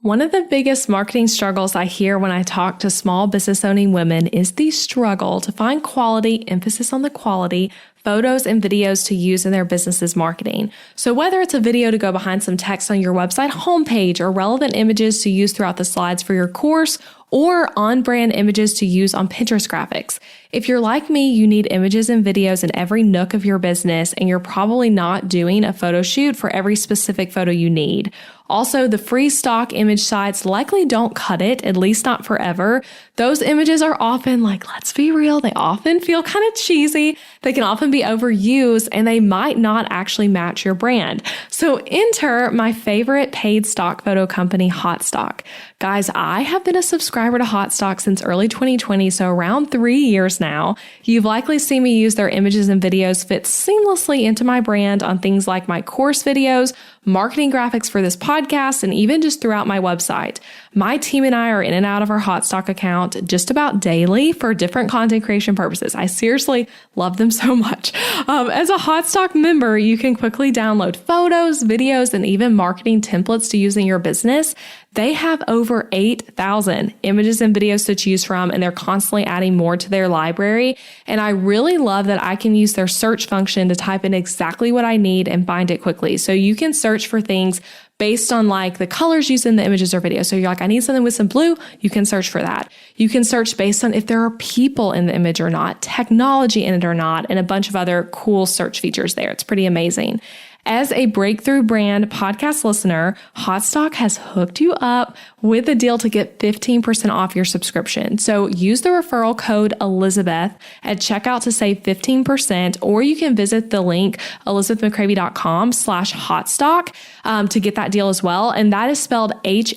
One of the biggest marketing struggles I hear when I talk to small business owning women is the struggle to find quality, emphasis on the quality, photos and videos to use in their business's marketing. So whether it's a video to go behind some text on your website homepage or relevant images to use throughout the slides for your course, or on-brand images to use on Pinterest graphics. If you're like me, you need images and videos in every nook of your business, and you're probably not doing a photo shoot for every specific photo you need. Also, the free stock image sites likely don't cut it, at least not forever. Those images are often, let's be real, they often feel kind of cheesy. They can often be overused, and they might not actually match your brand. So enter my favorite paid stock photo company, Hotstock. Guys, I have been a subscriber to Hotstock since early 2020, so around 3 years now. You've likely seen me use their images and videos fit seamlessly into my brand on things like my course videos, marketing graphics for this podcast, and even just throughout my website. My team and I are in and out of our Hotstock account just about daily for different content creation purposes. I seriously love them so much. As a Hotstock member, you can quickly download photos, videos, and even marketing templates to use in your business. They have over 8,000 images and videos to choose from, and they're constantly adding more to their library. And I really love that I can use their search function to type in exactly what I need and find it quickly. So you can search for things based on the colors used in the images or videos. So you're I need something with some blue, you can search for that. You can search based on if there are people in the image or not, technology in it or not, and a bunch of other cool search features there. It's pretty amazing. As a Breakthrough Brand podcast listener, Hotstock has hooked you up with a deal to get 15% off your subscription. So use the referral code Elizabeth at checkout to save 15%, or you can visit the link elizabethmccravey.com/Hotstock to get that deal as well. And that is spelled Haute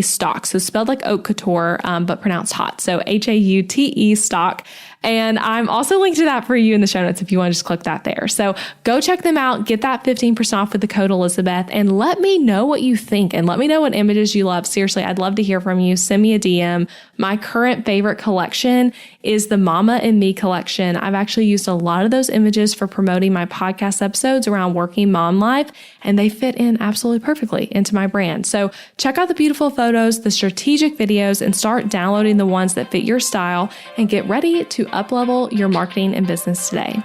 stock. So spelled like haute couture, but pronounced hot. So Haute stock. And I'm also linked to that for you in the show notes if you want to just click that there. So go check them out, get that 15% off with the code Elizabeth, and let me know what you think and let me know what images you love. Seriously, I'd love to hear from you. Send me a DM. My current favorite collection is the Mama and Me collection. I've actually used a lot of those images for promoting my podcast episodes around working mom life, and they fit in absolutely perfectly into my brand. So check out the beautiful photos, the strategic videos, and start downloading the ones that fit your style and get ready to up-level your marketing and business today.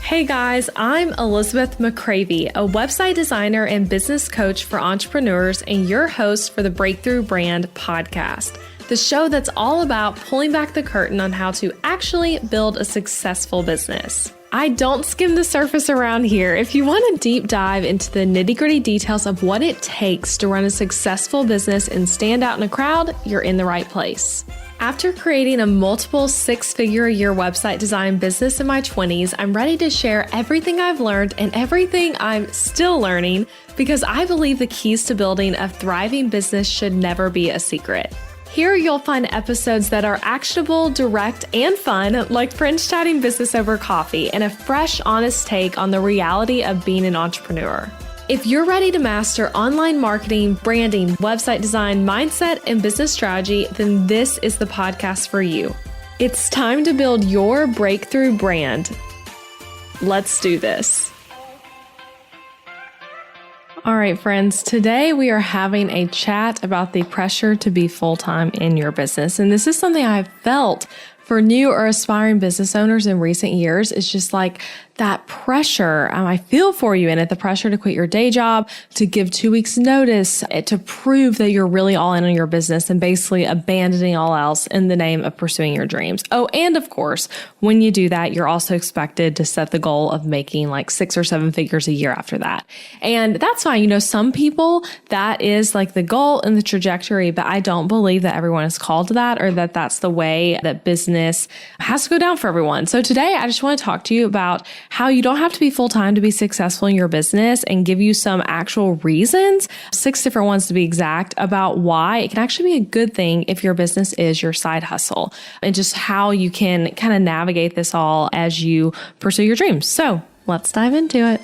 Hey guys, I'm Elizabeth McCravey, a website designer and business coach for entrepreneurs and your host for the Breakthrough Brand podcast, the show that's all about pulling back the curtain on how to actually build a successful business. I don't skim the surface around here. If you want a deep dive into the nitty-gritty details of what it takes to run a successful business and stand out in a crowd, you're in the right place. After creating a multiple six-figure-a-year website design business in my 20s, I'm ready to share everything I've learned and everything I'm still learning because I believe the keys to building a thriving business should never be a secret. Here you'll find episodes that are actionable, direct, and fun, like friends chatting business over coffee, and a fresh, honest take on the reality of being an entrepreneur. If you're ready to master online marketing, branding, website design, mindset, and business strategy, then this is the podcast for you. It's time to build your breakthrough brand. Let's do this. All right, friends, today we are having a chat about the pressure to be full-time in your business. And this is something I've felt for new or aspiring business owners in recent years. It's just that pressure. I feel for you in it, the pressure to quit your day job, to give 2 weeks notice, to prove that you're really all in on your business and basically abandoning all else in the name of pursuing your dreams. Oh, and of course, when you do that, you're also expected to set the goal of making 6 or 7 figures a year after that. And that's fine. Some people, that is the goal and the trajectory, but I don't believe that everyone is called to that or that that's the way that business has to go down for everyone. So today, I just want to talk to you about how you don't have to be full-time to be successful in your business and give you some actual reasons, 6 different ones to be exact, about why it can actually be a good thing if your business is your side hustle and just how you can kind of navigate this all as you pursue your dreams. So let's dive into it.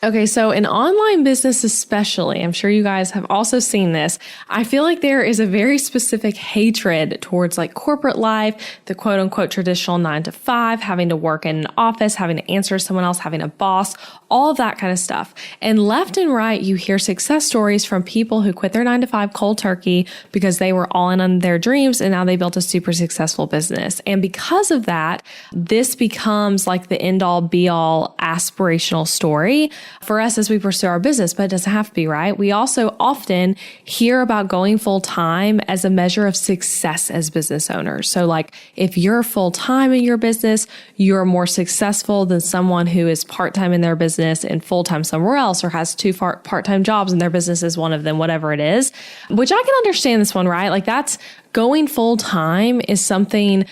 Okay, so in online business especially, I'm sure you guys have also seen this. I feel like there is a very specific hatred towards like corporate life, the quote unquote traditional 9 to 5, having to work in an office, having to answer to someone else, having a boss, all of that kind of stuff. And left and right, you hear success stories from people who quit their 9 to 5 cold turkey because they were all in on their dreams and now they built a super successful business. And because of that, this becomes like the end all be all aspirational story for us as we pursue our business, but it doesn't have to be, right? We also often hear about going full time as a measure of success as business owners. So like if you're full time in your business, you're more successful than someone who is part time in their business and full time somewhere else, or has 2 part time jobs and their business is one of them, whatever it is, which I can understand this one, right? Like that's going full time is something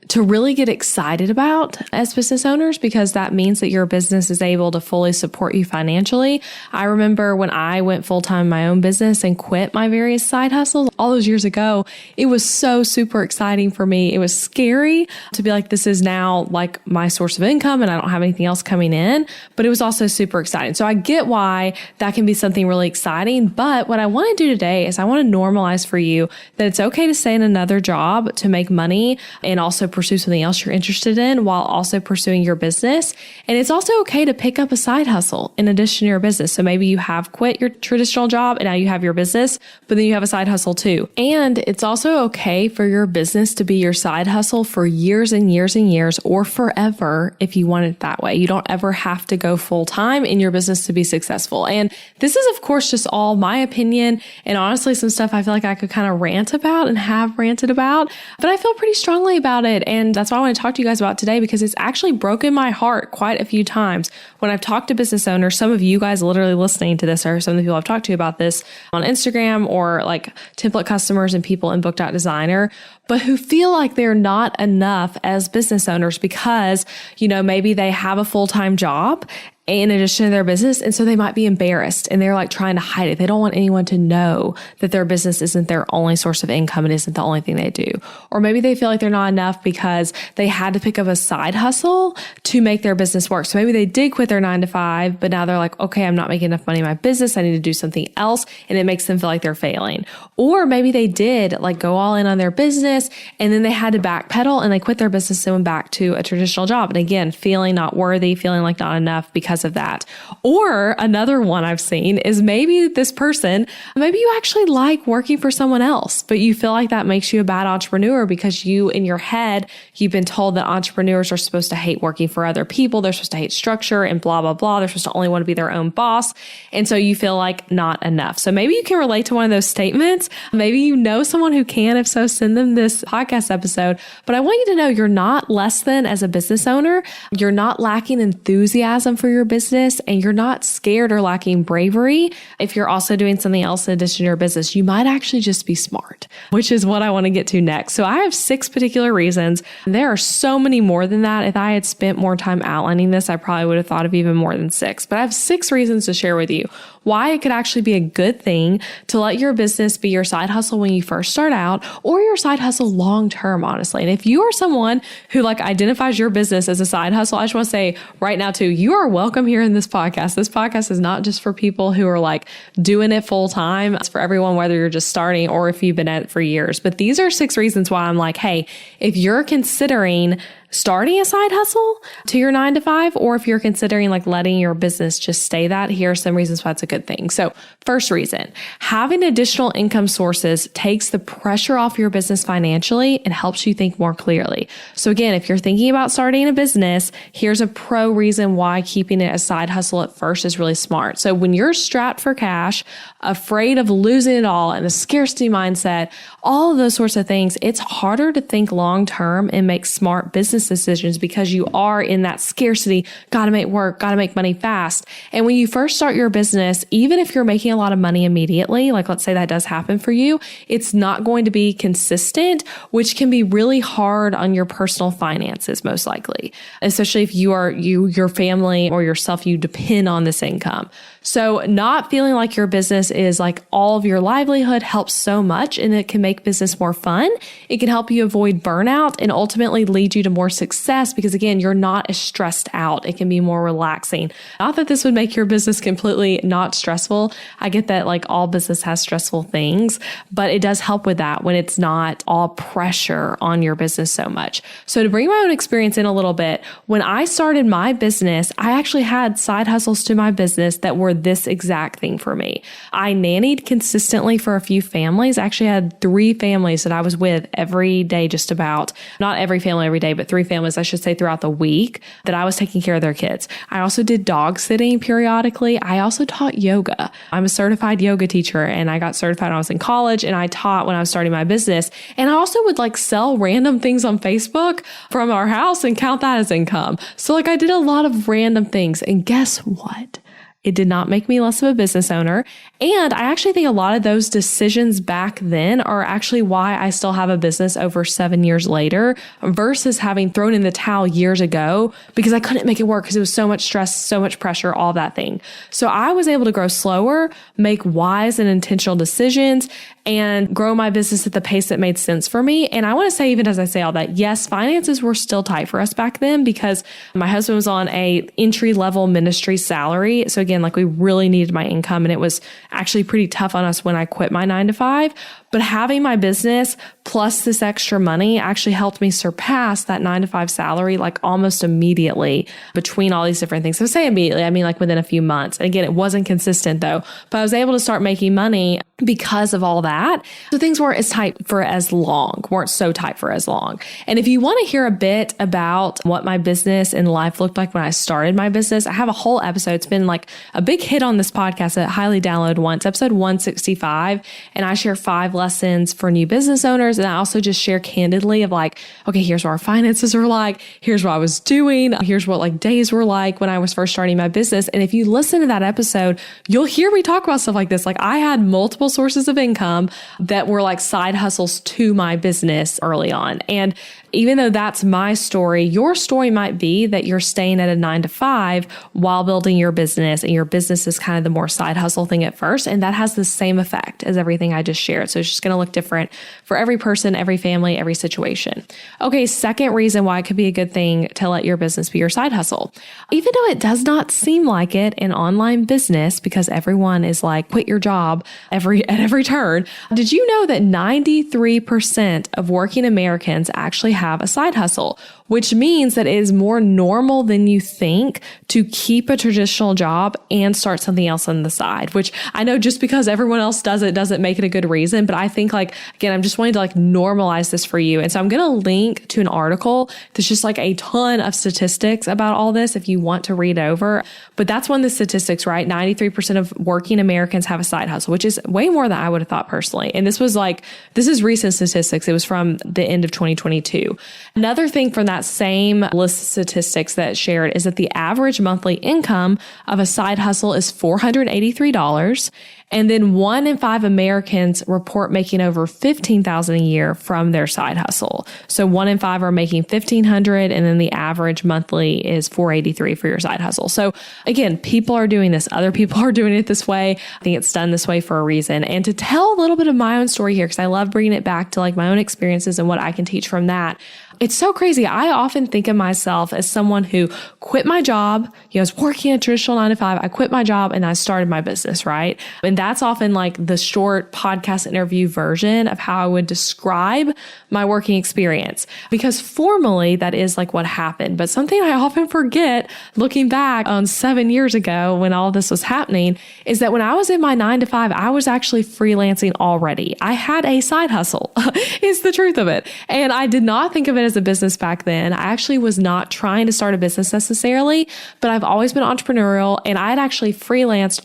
to really get excited about as business owners, because that means that your business is able to fully support you financially. I remember when I went full-time in my own business and quit my various side hustles all those years ago, it was so super exciting for me. It was scary to be like, this is now like my source of income and I don't have anything else coming in, but it was also super exciting. So I get why that can be something really exciting. But what I want to do today is I want to normalize for you that it's okay to stay in another job to make money and also pursue something else you're interested in while also pursuing your business. And it's also okay to pick up a side hustle in addition to your business. So maybe you have quit your traditional job and now you have your business, but then you have a side hustle too. And it's also okay for your business to be your side hustle for years and years and years, or forever if you want it that way. You don't ever have to go full time in your business to be successful. And this is, of course, just all my opinion. And honestly, some stuff I feel like I could kind of rant about and have ranted about, but I feel pretty strongly about it. And that's what I want to talk to you guys about today, because it's actually broken my heart quite a few times when I've talked to business owners. Some of you guys literally listening to this are some of the people I've talked to about this on Instagram, or like template customers and people in Book.Designer, but who feel like they're not enough as business owners because, you know, maybe they have a full-time job in addition to their business. And so they might be embarrassed and they're like trying to hide it. They don't want anyone to know that their business isn't their only source of income and isn't the only thing they do. Or maybe they feel like they're not enough because they had to pick up a side hustle to make their business work. So maybe they did quit their 9 to 5, but now they're like, okay, I'm not making enough money in my business. I need to do something else. And it makes them feel like they're failing. Or maybe they did like go all in on their business and then they had to backpedal and they quit their business and went back to a traditional job. And again, feeling not worthy, feeling like not enough because of that. Or another one I've seen is maybe this person, maybe you actually like working for someone else, but you feel like that makes you a bad entrepreneur because you, in your head, you've been told that entrepreneurs are supposed to hate working for other people. They're supposed to hate structure and blah, blah, blah. They're supposed to only want to be their own boss. And so you feel like not enough. So maybe you can relate to one of those statements. Maybe you know someone who can. If so, send them this podcast episode. But I want you to know you're not less than as a business owner. You're not lacking enthusiasm for your business, and you're not scared or lacking bravery. If you're also doing something else in addition to your business, you might actually just be smart, which is what I want to get to next. So I have 6 particular reasons. There are so many more than that. If I had spent more time outlining this, I probably would have thought of even more than 6, but I have 6 reasons to share with you why it could actually be a good thing to let your business be your side hustle when you first start out, or your side hustle long-term, honestly. And if you are someone who like identifies your business as a side hustle, I just want to say right now too, you are welcome here in this podcast. This podcast is not just for people who are like doing it full time. It's for everyone, whether you're just starting or if you've been at it for years. But these are 6 reasons why I'm like, hey, if you're considering starting a side hustle to your 9 to 5, or if you're considering like letting your business just stay that, here are some reasons why it's a good thing. So first reason, having additional income sources takes the pressure off your business financially and helps you think more clearly. So again, if you're thinking about starting a business, here's a pro reason why keeping it a side hustle at first is really smart. So when you're strapped for cash, afraid of losing it all, and a scarcity mindset, all of those sorts of things, it's harder to think long-term and make smart business decisions because you are in that scarcity, got to make work, got to make money fast. And when you first start your business, even if you're making a lot of money immediately, like let's say that does happen for you, it's not going to be consistent, which can be really hard on your personal finances, most likely, especially if your family or yourself, you depend on this income. So not feeling like your business is like all of your livelihood helps so much, and it can make business more fun. It can help you avoid burnout and ultimately lead you to more success because again, you're not as stressed out. It can be more relaxing. Not that this would make your business completely not stressful. I get that like all business has stressful things, but it does help with that when it's not all pressure on your business so much. So to bring my own experience in a little bit, when I started my business, I actually had side hustles to my business that were this exact thing for me. I nannied consistently for a few families. I actually had 3 families that I was with every day, just about. Not every family every day, but 3 families, I should say, throughout the week that I was taking care of their kids. I also did dog sitting periodically. I also taught yoga. I'm a certified yoga teacher and I got certified when I was in college and I taught when I was starting my business. And I also would like sell random things on Facebook from our house and count that as income. So like I did a lot of random things. And guess what? It did not make me less of a business owner. And I actually think a lot of those decisions back then are actually why I still have a business over 7 years later versus having thrown in the towel years ago because I couldn't make it work because it was so much stress, so much pressure, all that thing. So I was able to grow slower, make wise and intentional decisions, and grow my business at the pace that made sense for me. And I want to say, even as I say all that, yes, finances were still tight for us back then because my husband was on a entry-level ministry salary. So again, like we really needed my income and it was actually pretty tough on us when I quit my 9 to 5. But having my business plus this extra money actually helped me surpass that 9 to 5 salary like almost immediately between all these different things. So say immediately, I mean like within a few months. And again, it wasn't consistent though, but I was able to start making money because of all that. So things weren't as tight for as long, weren't so tight for as long. And if you want to hear a bit about what my business and life looked like when I started my business, I have a whole episode. It's been like a big hit on this podcast that I highly download once, episode 165. And I share 5 lessons for new business owners. And I also just share candidly of like, okay, here's what our finances are like. Here's what I was doing. Here's what like days were like when I was first starting my business. And if you listen to that episode, you'll hear me talk about stuff like this. Like I had multiple sources of income that were like side hustles to my business early on. And even though that's my story, your story might be that you're staying at a 9 to 5 while building your business, and your business is kind of the more side hustle thing at first. And that has the same effect as everything I just shared. So it's just going to look different for every person, every family, every situation. Okay, second reason why it could be a good thing to let your business be your side hustle. Even though it does not seem like it in online business, because everyone is like, quit your job at every turn. Did you know that 93% of working Americans actually have a side hustle, which means that it is more normal than you think to keep a traditional job and start something else on the side, which I know just because everyone else does it doesn't make it a good reason. But I think like, again, I'm just wanting to like normalize this for you. And so I'm going to link to an article that's just like a ton of statistics about all this if you want to read over. But that's one of the statistics, right? 93% of working Americans have a side hustle, which is way more than I would have thought personally. And this is recent statistics. It was from the end of 2022. Another thing from that same list of statistics that shared is that the average monthly income of a side hustle is $483. And then 1 in 5 Americans report making over $15,000 a year from their side hustle. So 1 in 5 are making $1,500, and then the average monthly is $483 for your side hustle. So again, people are doing this. Other people are doing it this way. I think it's done this way for a reason. And to tell a little bit of my own story here, because I love bringing it back to like my own experiences and what I can teach from that. It's so crazy. I often think of myself as someone who quit my job. I was working a traditional 9 to 5. I quit my job and I started my business, right? And that's often like the short podcast interview version of how I would describe my working experience, because formally that is like what happened. But something I often forget looking back on 7 years ago when all this was happening is that when I was in my 9 to 5, I was actually freelancing already. I had a side hustle is the truth of it. And I did not think of it as a business back then. I actually was not trying to start a business necessarily, but I've always been entrepreneurial, and I had actually freelanced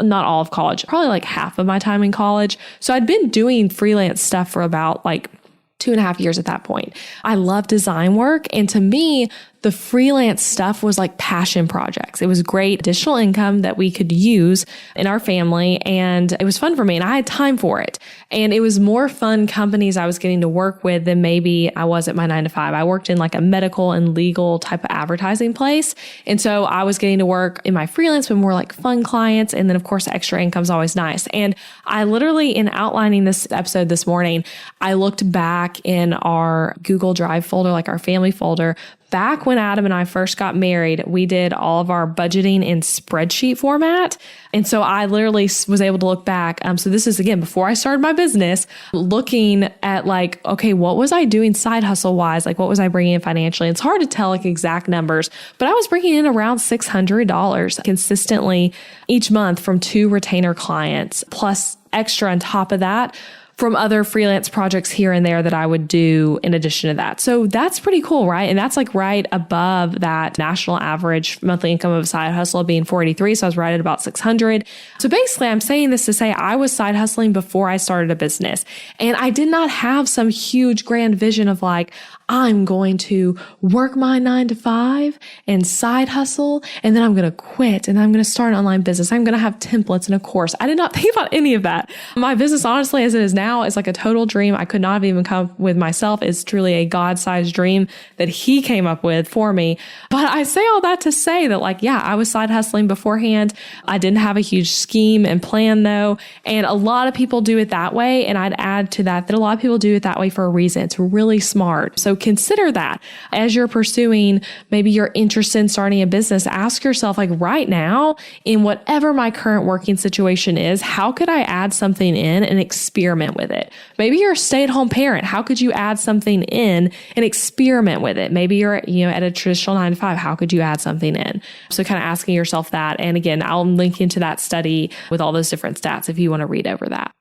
not all of college, probably like half of my time in college. So I'd been doing freelance stuff for about like 2.5 years at that point. I love design work. And to me, The freelance stuff was like passion projects. It was great additional income that we could use in our family. And it was fun for me and I had time for it. And it was more fun companies I was getting to work with than maybe I was at my 9 to 5. I worked in like a medical and legal type of advertising place. And so I was getting to work in my freelance with more like fun clients. And then of course, extra income is always nice. And I literally, in outlining this episode this morning, I looked back in our Google Drive folder, like our family folder. Back when Adam and I first got married, we did all of our budgeting in spreadsheet format. And so I literally was able to look back. So this is, again, before I started my business, looking at like, okay, what was I doing side hustle wise? Like, what was I bringing in financially? It's hard to tell like exact numbers, but I was bringing in around $600 consistently each month from 2 retainer clients, plus extra on top of that from other freelance projects here and there that I would do in addition to that. So that's pretty cool, right? And that's like right above that national average monthly income of a side hustle being 483. So I was right at about 600. So basically I'm saying this to say I was side hustling before I started a business. And I did not have some huge grand vision of like, I'm going to work my 9 to 5 and side hustle, and then I'm going to quit and I'm going to start an online business. I'm going to have templates and a course. I did not think about any of that. My business, honestly, as it is now, is like a total dream. I could not have even come up with myself. It's truly a God-sized dream that he came up with for me. But I say all that to say that like, yeah, I was side hustling beforehand. I didn't have a huge scheme and plan though. And a lot of people do it that way. And I'd add to that a lot of people do it that way for a reason. It's really smart. So consider that as you're pursuing, maybe you're interested in starting a business, ask yourself like right now, in whatever my current working situation is, how could I add something in and experiment with it? Maybe you're a stay-at-home parent. How could you add something in and experiment with it? Maybe you're, at a traditional 9 to 5. How could you add something in? So kind of asking yourself that. And again, I'll link into that study with all those different stats if you want to read over that.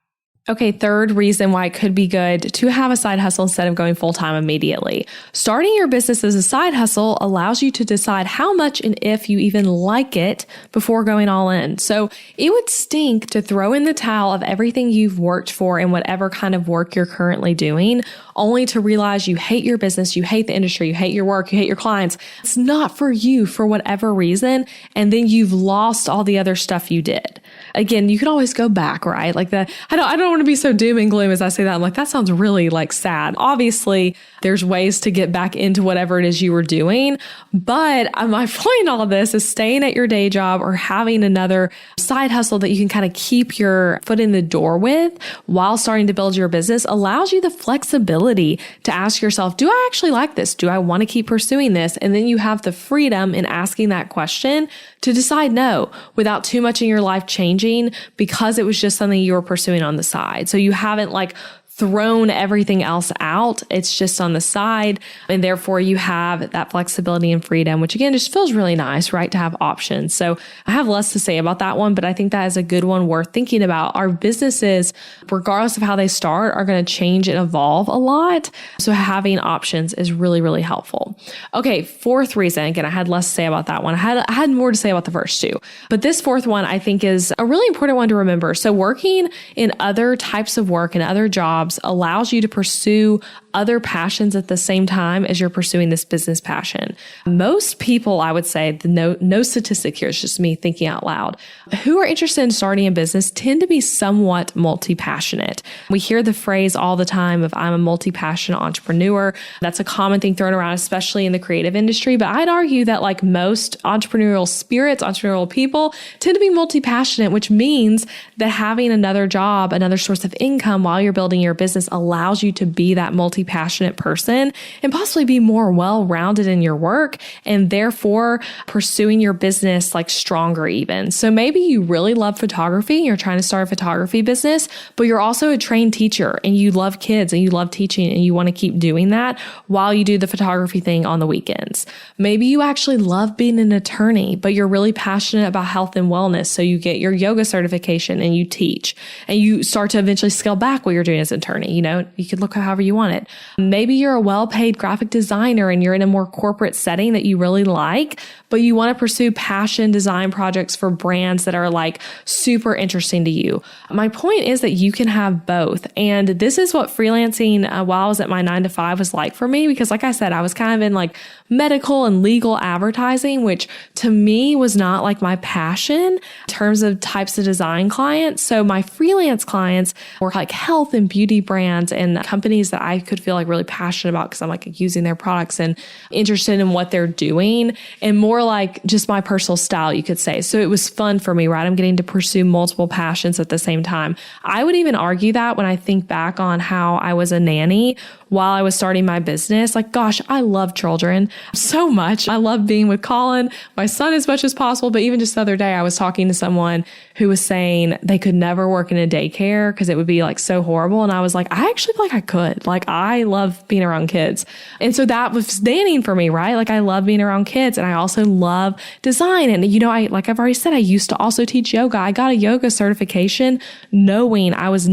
Okay, third reason why it could be good to have a side hustle instead of going full-time immediately. Starting your business as a side hustle allows you to decide how much and if you even like it before going all in. So it would stink to throw in the towel of everything you've worked for in whatever kind of work you're currently doing, only to realize you hate your business, you hate the industry, you hate your work, you hate your clients. It's not for you for whatever reason, and then you've lost all the other stuff you did. Again, you can always go back, right? Like I don't want to be so doom and gloom as I say that. I'm like, that sounds really like sad. Obviously, there's ways to get back into whatever it is you were doing. But my point in all of this is staying at your day job or having another side hustle that you can kind of keep your foot in the door with while starting to build your business allows you the flexibility to ask yourself, do I actually like this? Do I want to keep pursuing this? And then you have the freedom in asking that question to decide no without too much in your life changing because it was just something you were pursuing on the side. So you haven't like thrown everything else out. It's just on the side. And therefore you have that flexibility and freedom, which again, just feels really nice, right? To have options. So I have less to say about that one, but I think that is a good one worth thinking about. Our businesses, regardless of how they start, are going to change and evolve a lot. So having options is really, really helpful. Okay. Fourth reason, again, I had less to say about that one. I had more to say about the first two, but this fourth one I think is a really important one to remember. So working in other types of work and other jobs allows you to pursue other passions at the same time as you're pursuing this business passion. Most people, I would say, no statistic here, it's just me thinking out loud, who are interested in starting a business tend to be somewhat multi-passionate. We hear the phrase all the time of I'm a multi-passionate entrepreneur. That's a common thing thrown around, especially in the creative industry. But I'd argue that like most entrepreneurial spirits, entrepreneurial people tend to be multi-passionate, which means that having another job, another source of income while you're building your business allows you to be that multi-passionate person and possibly be more well-rounded in your work and therefore pursuing your business like stronger even. So maybe you really love photography and you're trying to start a photography business, but you're also a trained teacher and you love kids and you love teaching and you want to keep doing that while you do the photography thing on the weekends. Maybe you actually love being an attorney, but you're really passionate about health and wellness. So you get your yoga certification and you teach and you start to eventually scale back what you're doing as an attorney. You could look however you want it. want. Maybe you're a well-paid graphic designer and you're in a more corporate setting that you really like, but you want to pursue passion design projects for brands that are like super interesting to you. My point is that you can have both. And this is what freelancing while I was at my 9 to 5 was like for me, because like I said, I was kind of in like medical and legal advertising, which to me was not like my passion in terms of types of design clients. So my freelance clients were like health and beauty brands and companies that I could feel like really passionate about because I'm like using their products and interested in what they're doing, and more like just my personal style, you could say. So it was fun for me, right? I'm getting to pursue multiple passions at the same time. I would even argue that when I think back on how I was a nanny while I was starting my business, like, gosh, I love children so much. I love being with Colin, my son, as much as possible. But even just the other day, I was talking to someone who was saying they could never work in a daycare because it would be like so horrible. And I was like, I actually feel like I could. Like, I love being around kids. And so that was nannying for me, right? Like, I love being around kids, and I also love design. And, you know, like I've already said, I used to also teach yoga. I got a yoga certification knowing I was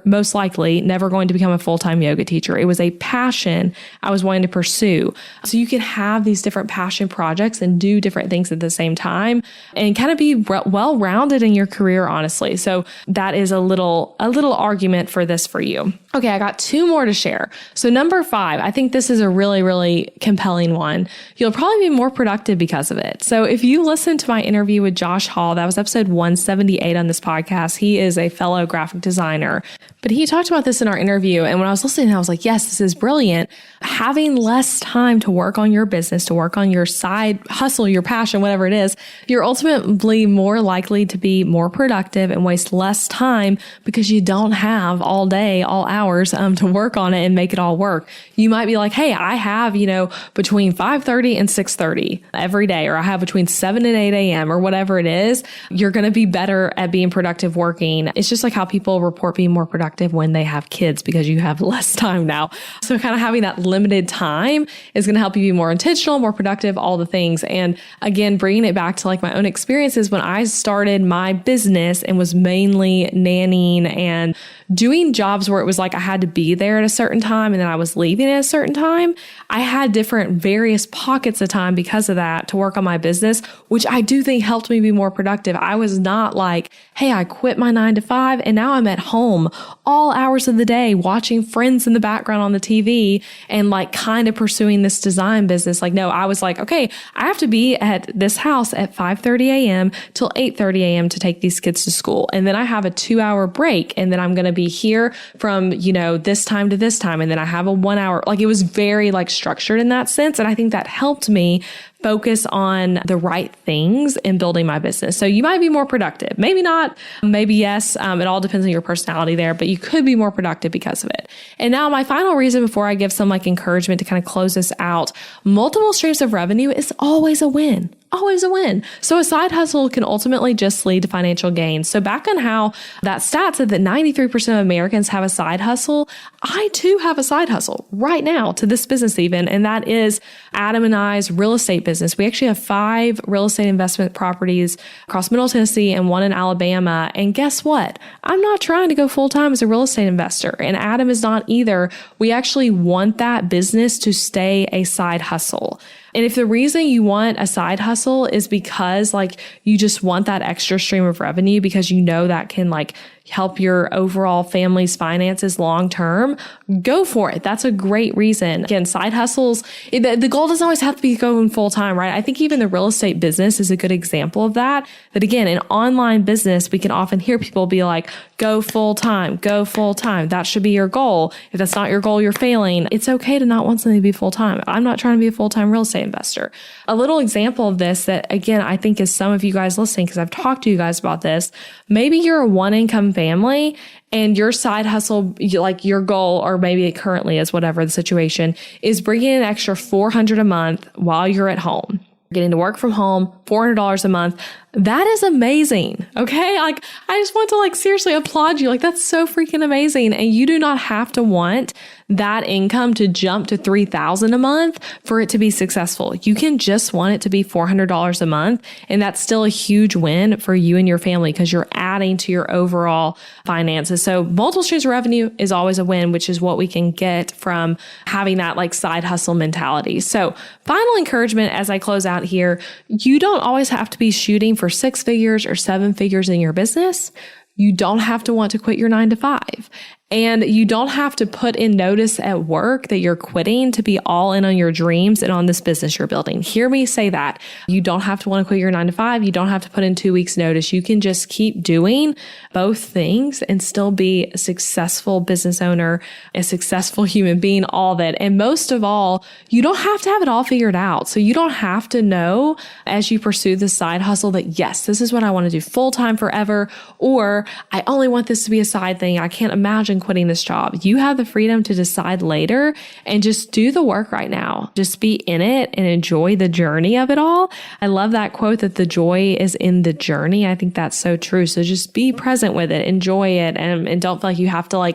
most likely never going to become a full-time yoga teacher. It was a passion I was wanting to pursue. So you can have these different passion projects and do different things at the same time and kind of be well-rounded in your career, honestly. So that is a little argument for this for you. Okay, I got 2 more to share. So number 5, I think this is a really, really compelling one. You'll probably be more productive because of it. So if you listen to my interview with Josh Hall, that was episode 178 on this podcast. He is a fellow graphic designer, but he talked about this in our interview. And when I was listening, I was like, yes, this is brilliant. Having less time to work on your business, to work on your side hustle, your passion, whatever it is, you're ultimately more likely to be more productive and waste less time because you don't have all day, all hours to work on it and make it all work. You might be like, hey, I have, between 5:30 and 6:30 every day, or I have between 7 and 8 a.m. or whatever it is. You're going to be better at being productive working. It's just like how people report being more productive when they have kids because you have less time now. So kind of having that limited time is going to help you be more intentional, more productive, all the things. And again, bringing it back to like my own experiences when I started my business and was mainly nannying and doing jobs where it was like I had to be there at a certain time and then I was leaving at a certain time. I had different various pockets of time because of that to work on my business, which I do think helped me be more productive. I was not like, hey, I quit my 9 to 5 and now I'm at home all hours of the day watching Friends in the background on the TV and like kind of pursuing this design business. Like, no, I was like, okay, I have to be at this house at 5:30 a.m. till 8:30 a.m. to take these kids to school. And then I have a 2-hour break and then I'm going to be here from, this time to this time. And then I have a 1 hour, like it was very like structured in that sense. And I think that helped me focus on the right things in building my business. So you might be more productive. Maybe not, maybe yes. It all depends on your personality there, but you could be more productive because of it. And now my final reason before I give some like encouragement to kind of close this out, multiple streams of revenue is always a win. Always a win. So a side hustle can ultimately just lead to financial gain. So back on how that stat said that 93% of Americans have a side hustle, I too have a side hustle right now to this business even, and that is Adam and I's real estate business. We actually have 5 real estate investment properties across Middle Tennessee and 1 in Alabama. And guess what? I'm not trying to go full-time as a real estate investor, and Adam is not either. We actually want that business to stay a side hustle. And if the reason you want a side hustle is because like you just want that extra stream of revenue because you know that can like help your overall family's finances long term, go for it. That's a great reason. Again, side hustles, the goal doesn't always have to be going full time, right? I think even the real estate business is a good example of that. That again, in online business, we can often hear people be like, go full time, go full time. That should be your goal. If that's not your goal, you're failing. It's okay to not want something to be full time. I'm not trying to be a full-time real estate investor. A little example of this that again, I think is some of you guys listening, because I've talked to you guys about this. Maybe you're a 1-income family and your side hustle, like your goal, or maybe it currently is, whatever the situation, is bringing in an extra $400 a month while you're at home. Getting to work from home, $400 a month. That is amazing. Okay. Like, I just want to seriously applaud you. That's so freaking amazing. And you do not have to want that income to jump to $3,000 a month for it to be successful. You can just want it to be $400 a month. And that's still a huge win for you and your family because you're adding to your overall finances. So multiple streams of revenue is always a win, which is what we can get from having that side hustle mentality. So final encouragement as I close out here, you don't always have to be shooting for 6 figures or 7 figures in your business. You don't have to want to quit your 9-to-5. And you don't have to put in notice at work that you're quitting to be all in on your dreams and on this business you're building. Hear me say that. You don't have to want to quit your 9-to-5. You don't have to put in 2 weeks notice. You can just keep doing both things and still be a successful business owner, a successful human being, all of it. And most of all, you don't have to have it all figured out. So you don't have to know as you pursue this side hustle that, yes, this is what I want to do full time forever, or I only want this to be a side thing. I can't imagine quitting this job. You have the freedom to decide later and just do the work right now. Just be in it and enjoy the journey of it all. I love that quote that the joy is in the journey. I think that's so true. So just be present with it, enjoy it, and don't feel like you have to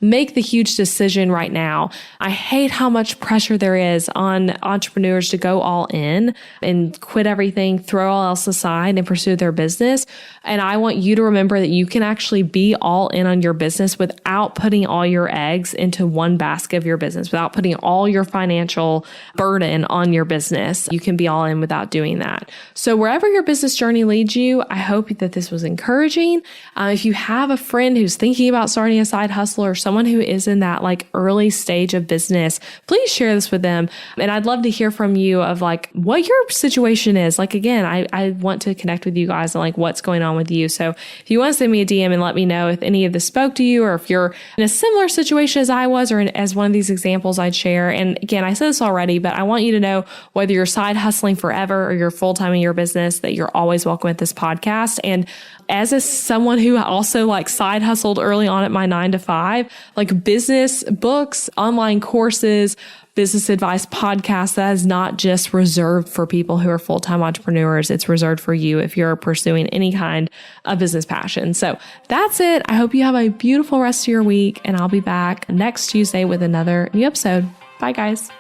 make the huge decision right now. I hate how much pressure there is on entrepreneurs to go all in and quit everything, throw all else aside and pursue their business. And I want you to remember that you can actually be all in on your business without putting all your eggs into one basket of your business, without putting all your financial burden on your business. You can be all in without doing that. So wherever your business journey leads you, I hope that this was encouraging. If you have a friend who's thinking about starting a side hustle or someone who is in that early stage of business, please share this with them. And I'd love to hear from you of what your situation is. Again, I want to connect with you guys on what's going on with you. So if you want to send me a DM and let me know if any of this spoke to you, or if you're in a similar situation as I was, or as one of these examples I'd share. And again, I said this already, but I want you to know whether you're side hustling forever or you're full-time in your business, that you're always welcome at this podcast. And as someone who also side hustled early on at my 9-to-5, business books, online courses, business advice podcasts, that is not just reserved for people who are full-time entrepreneurs. It's reserved for you if you're pursuing any kind of business passion. So that's it. I hope you have a beautiful rest of your week, and I'll be back next Tuesday with another new episode. Bye, guys.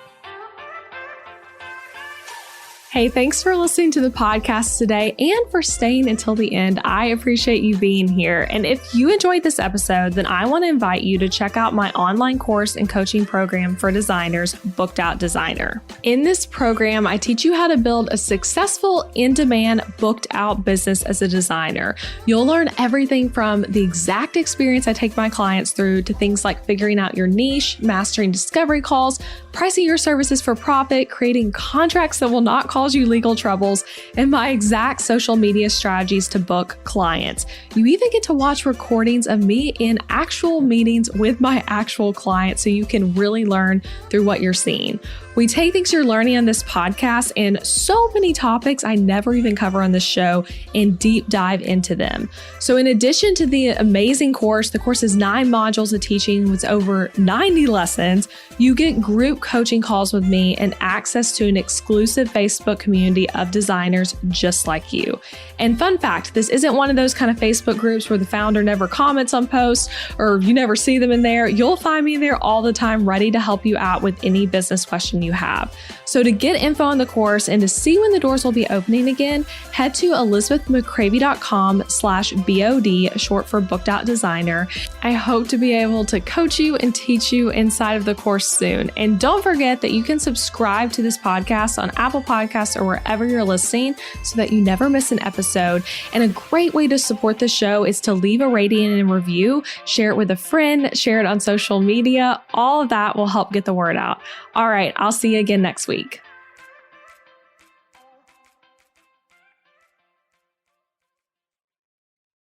Hey, thanks for listening to the podcast today and for staying until the end. I appreciate you being here. And if you enjoyed this episode, then I want to invite you to check out my online course and coaching program for designers, Booked Out Designer. In this program, I teach you how to build a successful, in-demand, booked out business as a designer. You'll learn everything from the exact experience I take my clients through to things like figuring out your niche, mastering discovery calls, pricing your services for profit, creating contracts that will not cause you legal troubles, and my exact social media strategies to book clients. You even get to watch recordings of me in actual meetings with my actual clients so you can really learn through what you're seeing. We take things you're learning on this podcast and so many topics I never even cover on this show and deep dive into them. So in addition to the amazing course, the course is 9 modules of teaching with over 90 lessons. You get group coaching calls with me and access to an exclusive Facebook community of designers just like you. And fun fact, this isn't one of those kind of Facebook groups where the founder never comments on posts or you never see them in there. You'll find me there all the time, ready to help you out with any business question you have. So to get info on the course and to see when the doors will be opening again, head to elizabethmccravey.com/BOD, short for Booked Out Designer. I hope to be able to coach you and teach you inside of the course soon. And don't forget that you can subscribe to this podcast on Apple Podcasts or wherever you're listening so that you never miss an episode. And a great way to support the show is to leave a rating and a review, share it with a friend, share it on social media. All of that will help get the word out. All right, I'll see you again next week.